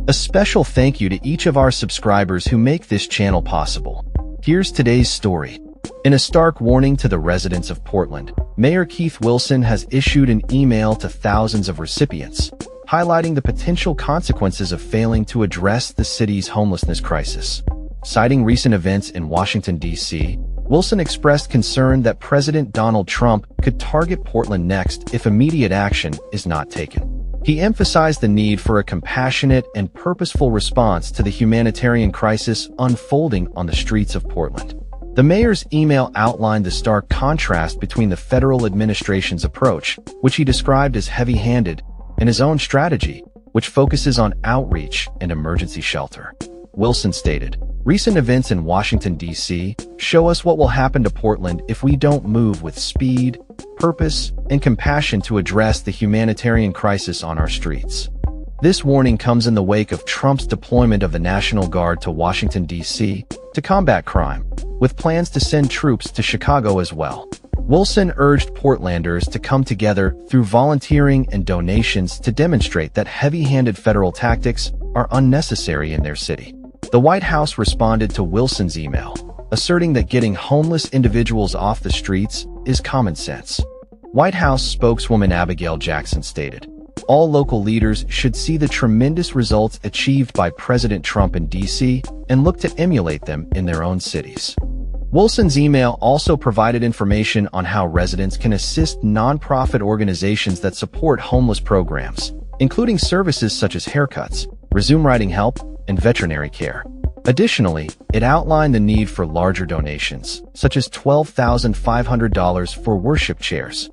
A special thank you to each of our subscribers who make this channel possible. Here's today's story. In a stark warning to the residents of Portland, Mayor Keith Wilson has issued an email to thousands of recipients, highlighting the potential consequences of failing to address the city's homelessness crisis. Citing recent events in Washington, D.C., Wilson expressed concern that President Donald Trump could target Portland next if immediate action is not taken. He emphasized the need for a compassionate and purposeful response to the humanitarian crisis unfolding on the streets of Portland. The mayor's email outlined the stark contrast between the federal administration's approach, which he described as heavy-handed, and his own strategy, which focuses on outreach and emergency shelter. Wilson stated, "Recent events in Washington, D.C. show us what will happen to Portland if we don't move with speed, purpose, and compassion to address the humanitarian crisis on our streets." This warning comes in the wake of Trump's deployment of the National Guard to Washington, D.C. to combat crime, with plans to send troops to Chicago as well. Wilson urged Portlanders to come together through volunteering and donations to demonstrate that heavy-handed federal tactics are unnecessary in their city. The White House responded to Wilson's email, asserting that getting homeless individuals off the streets is common sense. White House spokeswoman Abigail Jackson stated, "All local leaders should see the tremendous results achieved by President Trump in D.C. and look to emulate them in their own cities." Wilson's email also provided information on how residents can assist nonprofit organizations that support homeless programs, including services such as haircuts, resume riding help, and veterinary care. Additionally, it outlined the need for larger donations, such as $12,500 for worship chairs.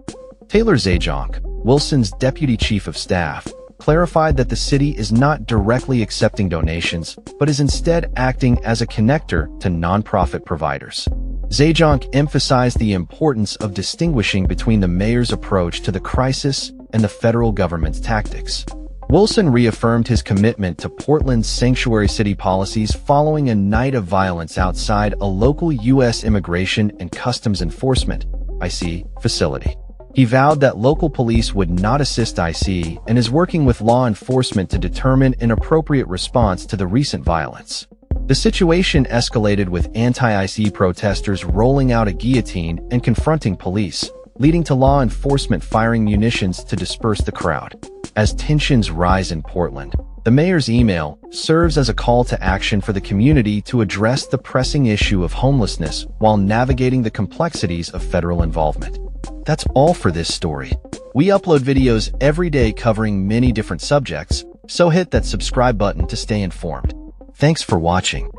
Taylor Zajonc, Wilson's deputy chief of staff, clarified that the city is not directly accepting donations, but is instead acting as a connector to nonprofit providers. Zajonc emphasized the importance of distinguishing between the mayor's approach to the crisis and the federal government's tactics. Wilson reaffirmed his commitment to Portland's sanctuary city policies following a night of violence outside a local U.S. Immigration and Customs Enforcement (ICE) facility. He vowed that local police would not assist ICE and is working with law enforcement to determine an appropriate response to the recent violence. The situation escalated with anti-ICE protesters rolling out a guillotine and confronting police, leading to law enforcement firing munitions to disperse the crowd. As tensions rise in Portland, the mayor's email serves as a call to action for the community to address the pressing issue of homelessness while navigating the complexities of federal involvement. That's all for this story. We upload videos every day covering many different subjects, so hit that subscribe button to stay informed. Thanks for watching.